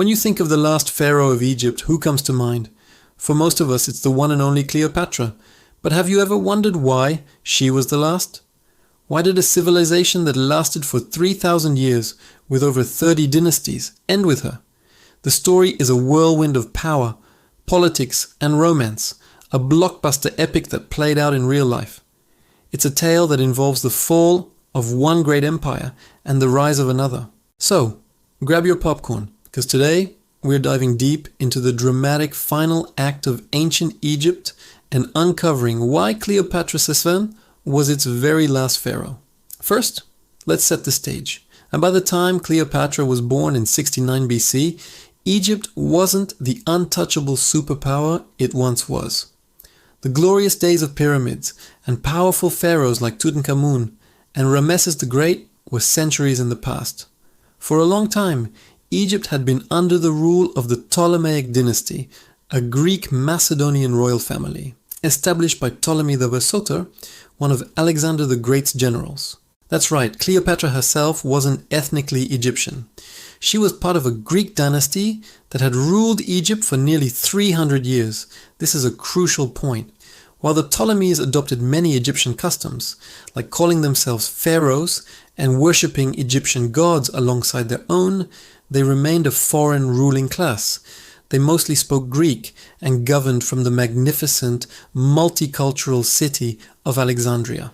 When you think of the last pharaoh of Egypt, who comes to mind? For most of us, it's the one and only Cleopatra. But have you ever wondered why she was the last? Why did a civilization that lasted for 3,000 years, with over 30 dynasties, end with her? The story is a whirlwind of power, politics, and romance, a blockbuster epic that played out in real life. It's a tale that involves the fall of one great empire and the rise of another. So, grab your popcorn, because today we're diving deep into the dramatic final act of ancient Egypt and uncovering why Cleopatra Seswen was its very last pharaoh. First, let's set the stage. And by the time Cleopatra was born in 69 BC, Egypt wasn't the untouchable superpower it once was. The glorious days of pyramids and powerful pharaohs like Tutankhamun and Ramesses the Great were centuries in the past. For a long time, Egypt had been under the rule of the Ptolemaic dynasty, a Greek Macedonian royal family, established by Ptolemy the Soter, one of Alexander the Great's generals. That's right, Cleopatra herself wasn't ethnically Egyptian. She was part of a Greek dynasty that had ruled Egypt for nearly 300 years. This is a crucial point. While the Ptolemies adopted many Egyptian customs, like calling themselves pharaohs and worshipping Egyptian gods alongside their own, they remained a foreign ruling class. They mostly spoke Greek and governed from the magnificent, multicultural city of Alexandria.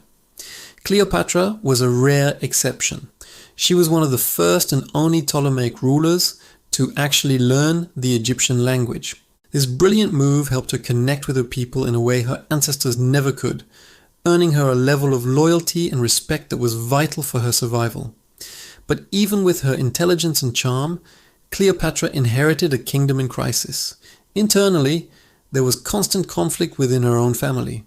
Cleopatra was a rare exception. She was one of the first and only Ptolemaic rulers to actually learn the Egyptian language. This brilliant move helped her connect with her people in a way her ancestors never could, earning her a level of loyalty and respect that was vital for her survival. But even with her intelligence and charm, Cleopatra inherited a kingdom in crisis. Internally, there was constant conflict within her own family.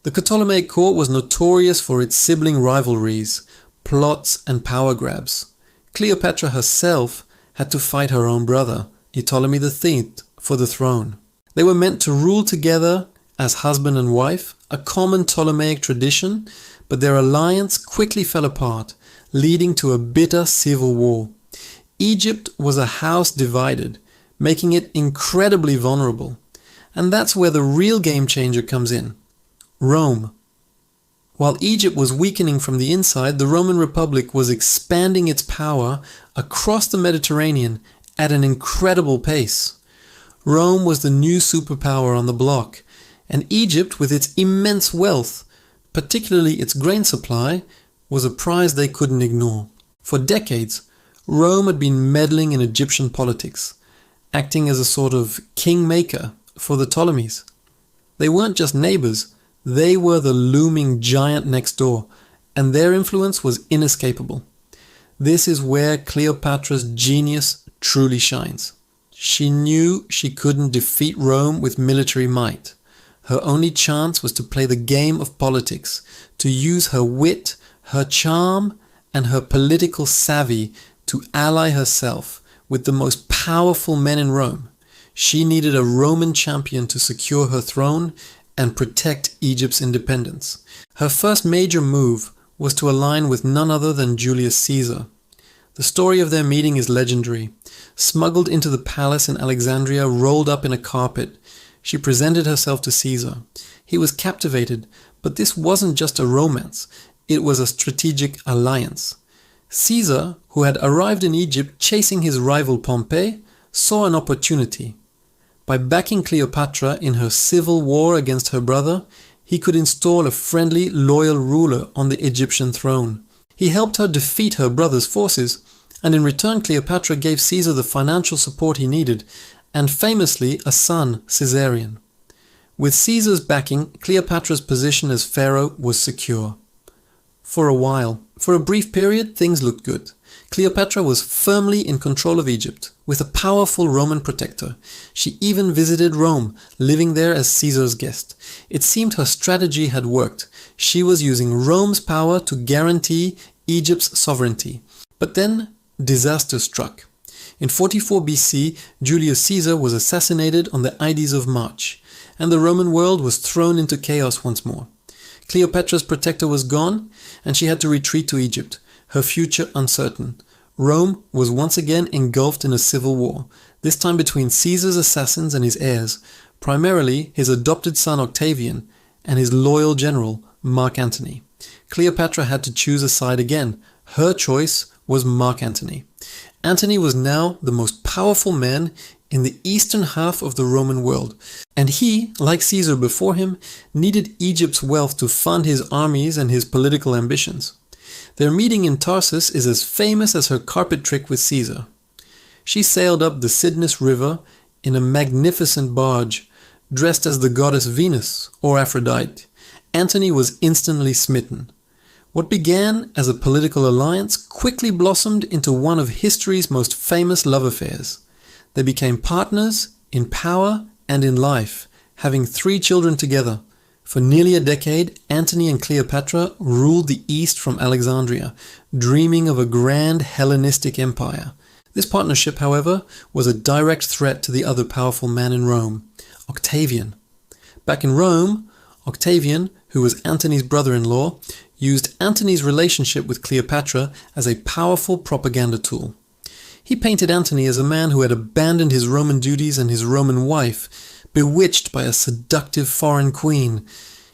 The Ptolemaic court was notorious for its sibling rivalries, plots and power grabs. Cleopatra herself had to fight her own brother, Ptolemy III, for the throne. They were meant to rule together as husband and wife, a common Ptolemaic tradition, but their alliance quickly fell apart, leading to a bitter civil war. Egypt was a house divided, making it incredibly vulnerable. And that's where the real game changer comes in: Rome. While Egypt was weakening from the inside, the Roman Republic was expanding its power across the Mediterranean at an incredible pace. Rome was the new superpower on the block, and Egypt, with its immense wealth, particularly its grain supply, was a prize they couldn't ignore. For decades, Rome had been meddling in Egyptian politics, acting as a sort of kingmaker for the Ptolemies. They weren't just neighbors, they were the looming giant next door, and their influence was inescapable. This is where Cleopatra's genius truly shines. She knew she couldn't defeat Rome with military might. Her only chance was to play the game of politics, to use her wit, her charm, and her political savvy to ally herself with the most powerful men in Rome. She needed a Roman champion to secure her throne and protect Egypt's independence. Her first major move was to align with none other than Julius Caesar. The story of their meeting is legendary. Smuggled into the palace in Alexandria, rolled up in a carpet, she presented herself to Caesar. He was captivated, but this wasn't just a romance, it was a strategic alliance. Caesar, who had arrived in Egypt chasing his rival Pompey, saw an opportunity. By backing Cleopatra in her civil war against her brother, he could install a friendly, loyal ruler on the Egyptian throne. He helped her defeat her brother's forces, and in return Cleopatra gave Caesar the financial support he needed, and famously a son, Caesarion. With Caesar's backing, Cleopatra's position as pharaoh was secure. For a while, for a brief period, things looked good. Cleopatra was firmly in control of Egypt, with a powerful Roman protector. She even visited Rome, living there as Caesar's guest. It seemed her strategy had worked. She was using Rome's power to guarantee Egypt's sovereignty. But then, disaster struck. In 44 BC, Julius Caesar was assassinated on the Ides of March, and the Roman world was thrown into chaos once more. Cleopatra's protector was gone, and she had to retreat to Egypt, her future uncertain. Rome was once again engulfed in a civil war. this time between Caesar's assassins and his heirs, primarily his adopted son Octavian and his loyal general Mark Antony. Cleopatra had to choose a side again. Her choice was Mark Antony. Antony was now the most powerful man in the eastern half of the Roman world, and he, like Caesar before him, needed Egypt's wealth to fund his armies and his political ambitions. Their meeting in Tarsus is as famous as her carpet trick with Caesar. She sailed up the Cydnus River in a magnificent barge, dressed as the goddess Venus or Aphrodite. Antony was instantly smitten. What began as a political alliance quickly blossomed into one of history's most famous love affairs. They became partners in power and in life, having 3 children together. For nearly a decade, Antony and Cleopatra ruled the East from Alexandria, dreaming of a grand Hellenistic empire. This partnership, however, was a direct threat to the other powerful man in Rome, Octavian. Back in Rome, Octavian, who was Antony's brother-in-law, used Antony's relationship with Cleopatra as a powerful propaganda tool. He painted Antony as a man who had abandoned his Roman duties and his Roman wife, bewitched by a seductive foreign queen.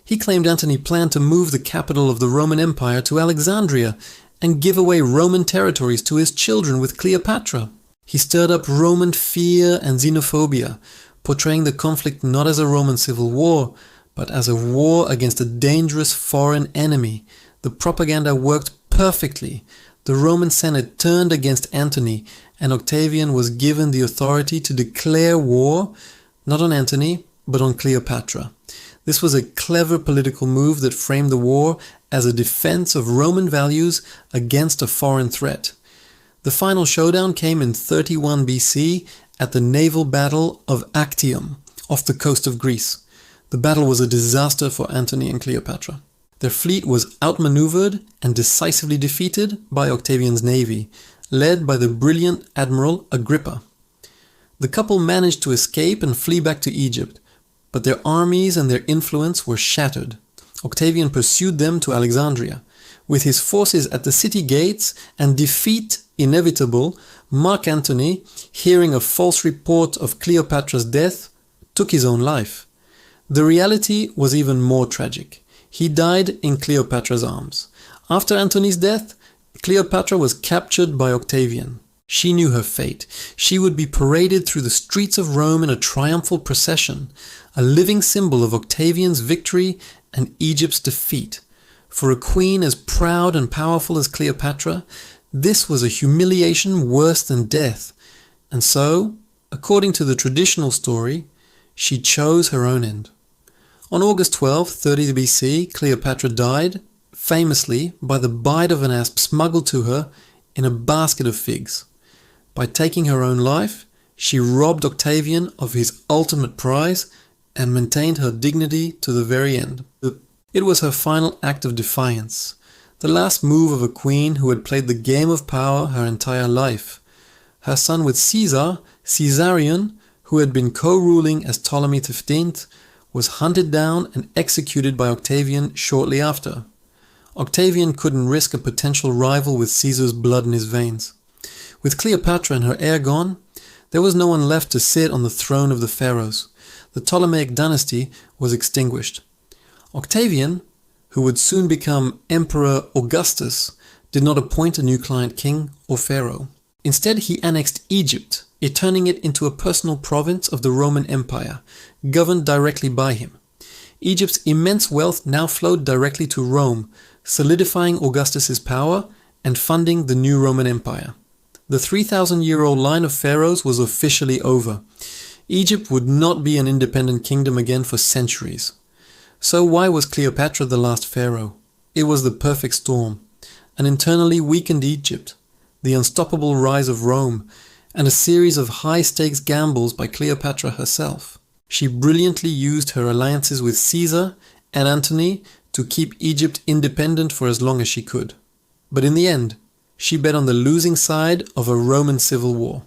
He claimed Antony planned to move the capital of the Roman Empire to Alexandria and give away Roman territories to his children with Cleopatra. He stirred up Roman fear and xenophobia, portraying the conflict not as a Roman civil war, but as a war against a dangerous foreign enemy. The propaganda worked perfectly. The Roman Senate turned against Antony, and Octavian was given the authority to declare war, not on Antony, but on Cleopatra. This was a clever political move that framed the war as a defense of Roman values against a foreign threat. The final showdown came in 31 BC at the naval battle of Actium, off the coast of Greece. The battle was a disaster for Antony and Cleopatra. Their fleet was outmaneuvered and decisively defeated by Octavian's navy, led by the brilliant Admiral Agrippa. The couple managed to escape and flee back to Egypt, but their armies and their influence were shattered. Octavian pursued them to Alexandria. With his forces at the city gates and defeat inevitable, Mark Antony, hearing a false report of Cleopatra's death, took his own life. The reality was even more tragic. He died in Cleopatra's arms. After Antony's death, Cleopatra was captured by Octavian. She knew her fate. She would be paraded through the streets of Rome in a triumphal procession, a living symbol of Octavian's victory and Egypt's defeat. For a queen as proud and powerful as Cleopatra, this was a humiliation worse than death. And so, according to the traditional story, she chose her own end. On August 12, 30 BC, Cleopatra died, famously, by the bite of an asp smuggled to her in a basket of figs. By taking her own life, she robbed Octavian of his ultimate prize and maintained her dignity to the very end. It was her final act of defiance, the last move of a queen who had played the game of power her entire life. Her son with Caesar, Caesarion, who had been co-ruling as Ptolemy XV, was hunted down and executed by Octavian shortly after. Octavian couldn't risk a potential rival with Caesar's blood in his veins. With Cleopatra and her heir gone, there was no one left to sit on the throne of the pharaohs. The Ptolemaic dynasty was extinguished. Octavian, who would soon become Emperor Augustus, did not appoint a new client king or pharaoh. Instead, he annexed Egypt, turning it into a personal province of the Roman Empire, governed directly by him. Egypt's immense wealth now flowed directly to Rome, solidifying Augustus's power and funding the new Roman Empire. The 3,000-year-old line of pharaohs was officially over. Egypt would not be an independent kingdom again for centuries. So why was Cleopatra the last pharaoh? It was the perfect storm. An internally weakened Egypt, the unstoppable rise of Rome, and a series of high-stakes gambles by Cleopatra herself. She brilliantly used her alliances with Caesar and Antony to keep Egypt independent for as long as she could. But in the end, she bet on the losing side of a Roman civil war.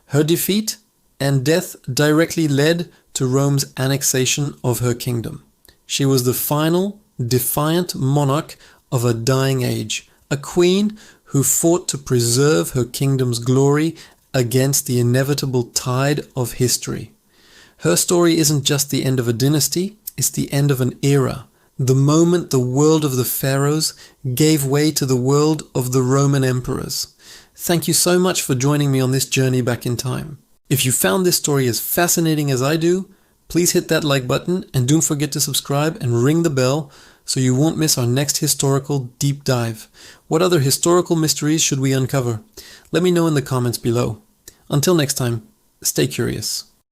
Her defeat and death directly led to Rome's annexation of her kingdom. She was the final, defiant monarch of a dying age, a queen who fought to preserve her kingdom's glory against the inevitable tide of history. Her story isn't just the end of a dynasty, it's the end of an era. The moment the world of the pharaohs gave way to the world of the Roman emperors. Thank you so much for joining me on this journey back in time. If you found this story as fascinating as I do, please hit that like button and don't forget to subscribe and ring the bell so you won't miss our next historical deep dive. What other historical mysteries should we uncover? Let me know in the comments below. Until next time, stay curious.